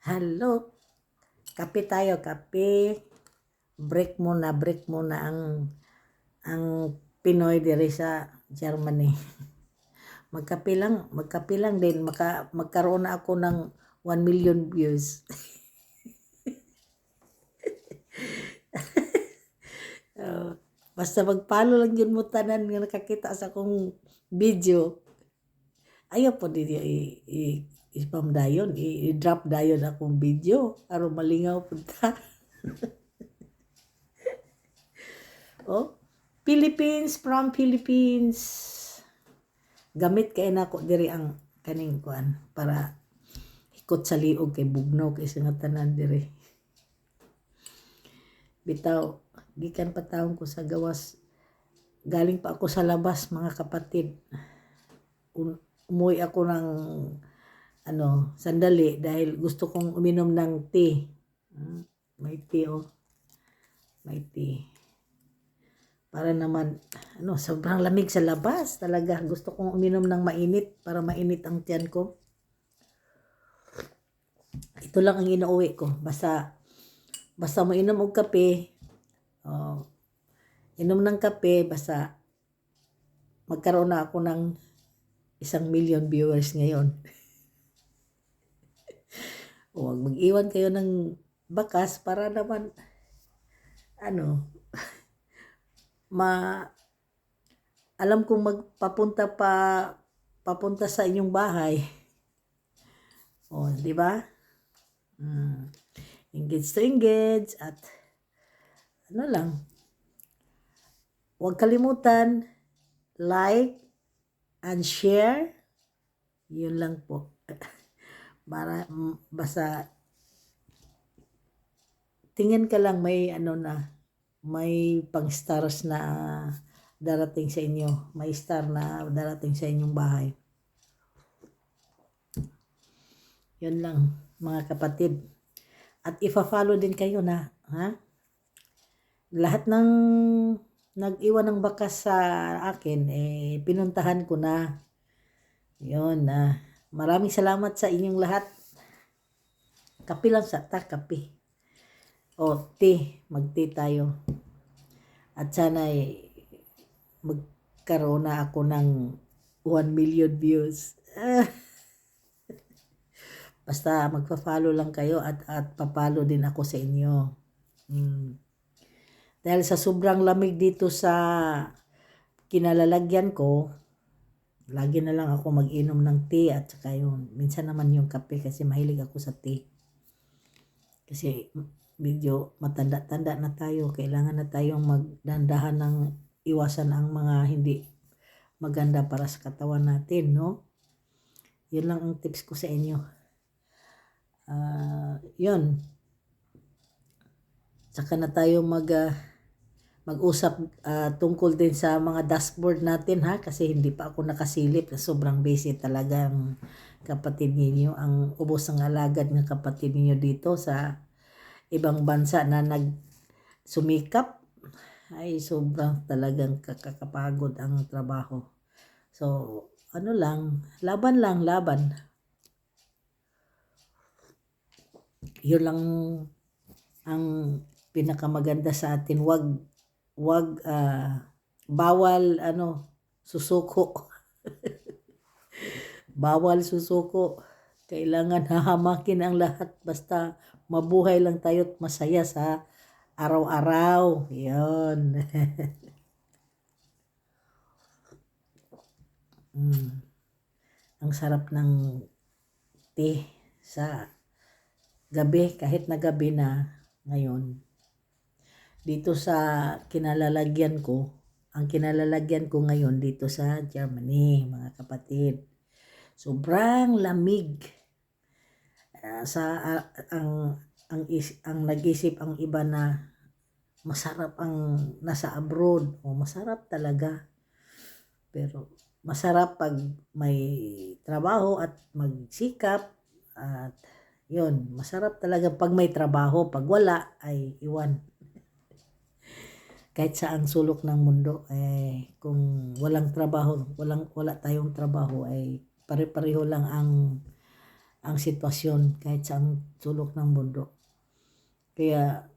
Hello, kape tayo, kape. Break muna ang Pinoy diri sa Germany. Magkape lang din magkaroon na ako ng 1 million views. Basta magpalo lang yun mo tanan nga nakakita sa akong video. Ayaw po din i-spam dayon, i-drop dayon akong video aron malingaw punta. Oh, Philippines, from Philippines. Gamit kay nako diri ang kaning kuan para ikot sa liog kay bugnaw kay nga tanan diri. Bitaw, gikan pa taon ko sa gawas. Galing pa ako sa labas, mga kapatid. Umuwi ako ng sandali dahil gusto kong uminom ng tea. May tea May tea. Para naman, sobrang lamig sa labas talaga. Gusto kong uminom ng mainit para mainit ang tiyan ko. Ito lang ang inuuwi ko. Basta mo inom og kape, inom ng kape, basta magkaroon na ako ng 1 million viewers ngayon. Huwag mag-iwan kayo ng bakas para naman, alam kong papunta sa inyong bahay. Di ba? Engage to engage at huwag kalimutan like and share. Yun lang po. Basta tingin ka lang may pang stars na darating sa inyo. May star na darating sa inyong bahay. Yun lang, mga kapatid. At ifa-follow din kayo na, lahat ng nag-iwan ng bakas sa akin, pinuntahan ko na. Yun, maraming salamat sa inyong lahat. Kape lang kape. Tea, mag-tea tayo. At sana magkaroon na ako ng 1 million views. Basta magpa-follow lang kayo at pa-follow din ako sa inyo. Dahil sa sobrang lamig dito sa kinalalagyan ko, lagi na lang ako mag-inom ng tea at saka yun. Minsan naman yung kape kasi mahilig ako sa tea. Kasi medyo matanda-tanda na tayo. Kailangan na tayong magdandahan ng iwasan ang mga hindi maganda para sa katawan natin, no? Yun lang ang tips ko sa inyo. Yun. Saka na tayo mag-usap tungkol din sa mga dashboard natin kasi hindi pa ako nakasilip. Sobrang busy talaga ang kapatid ninyo. Ang ubos ng alagad ng kapatid ninyo dito sa ibang bansa na nagsumikap. Ay sobrang talagang kakapagod ang trabaho. So, laban lang. Yun lang ang pinakamaganda sa atin. Bawal susuko. Bawal susuko. Kailangan hahamakin ang lahat basta mabuhay lang tayo at masaya sa araw-araw. Yun. Ang sarap ng tea sa gabi, kahit na gabi na ngayon. Dito sa kinalalagyan ko, ang kinalalagyan ko ngayon dito sa Germany, mga kapatid. Sobrang lamig. Ang nag-isip ang iba na masarap ang nasa abroad. Masarap talaga. Pero masarap pag may trabaho at magsikap at yun, masarap talaga pag may trabaho. Pag wala, ay iwan. Kahit saang sulok ng mundo, kung walang trabaho, wala tayong trabaho, ay pare-pareho lang ang ang sitwasyon kahit sa sulok ng mundo. Kaya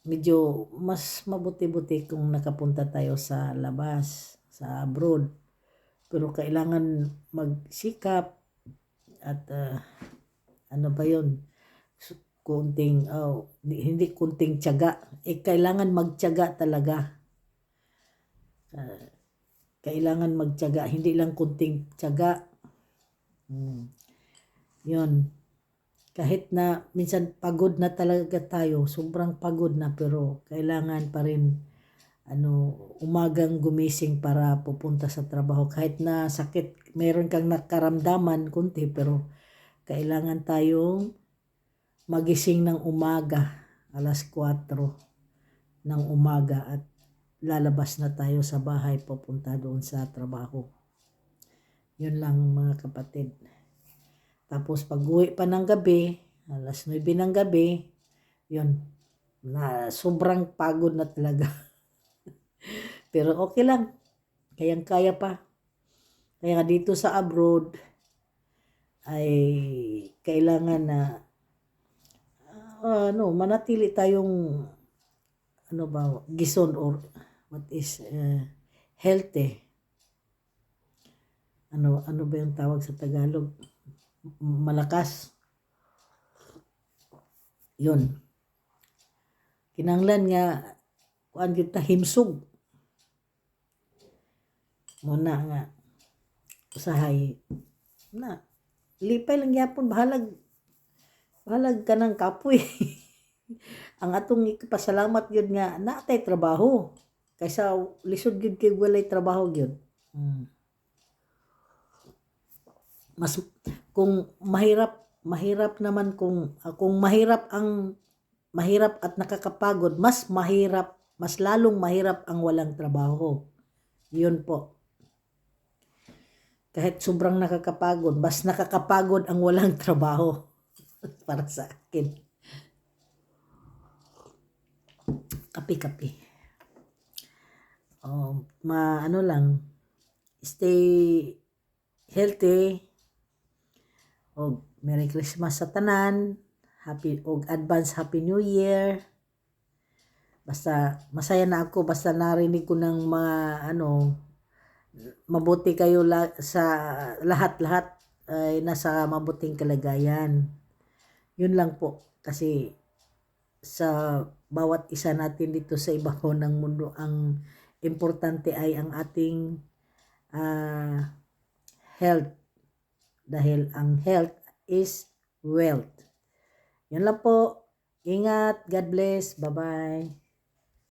medyo mas mabuti-buti kung nakapunta tayo sa labas, sa abroad. Pero kailangan magsikap at ano ba yun? Kunting, hindi kunting tiyaga. Kailangan magtiyaga talaga. Kailangan magtiyaga, hindi lang kunting tiyaga. Yun. Kahit na minsan pagod na talaga tayo, sobrang pagod na, pero kailangan pa rin umagang gumising para pupunta sa trabaho. Kahit na sakit, meron kang nakaramdaman kunti, pero kailangan tayong magising ng umaga, alas 4 ng umaga, at lalabas na tayo sa bahay pupunta doon sa trabaho. Yun lang mga kapatid. Tapos pag uwi pa ng gabi, alas 9 ng gabi, yun, na sobrang pagod na talaga. Pero okay lang, kayang-kaya pa. Kaya nga dito sa abroad ay kailangan na manatili tayong gison, or what is healthy. Ano ba yung tawag sa Tagalog? Malakas. Yun. Kinanglan nga kuan kita himsog. Muna nga usahay na lipay lang yapon, bahalag ka ng kapoy. Ang atong pasalamat yun nga natay trabaho, kaysa lisod gyud kay walay trabaho gyud. Mas kung mahirap naman, kung mahirap at nakakapagod, mas lalong mahirap ang walang trabaho. Yun po. Kahit sobrang nakakapagod, mas nakakapagod ang walang trabaho. Para sa akin. Kapi. Stay healthy. O Merry Christmas sa tanan. Advance Happy New Year. Basta masaya na ako basta narinig ko ng mga mabuti kayo sa lahat ay nasa mabuting kalagayan. Yun lang po, kasi sa bawat isa natin dito sa ibabaw ng mundo, ang importante ay ang ating health, dahil ang health is wealth. Yun lang po. Ingat. God bless. Bye-bye.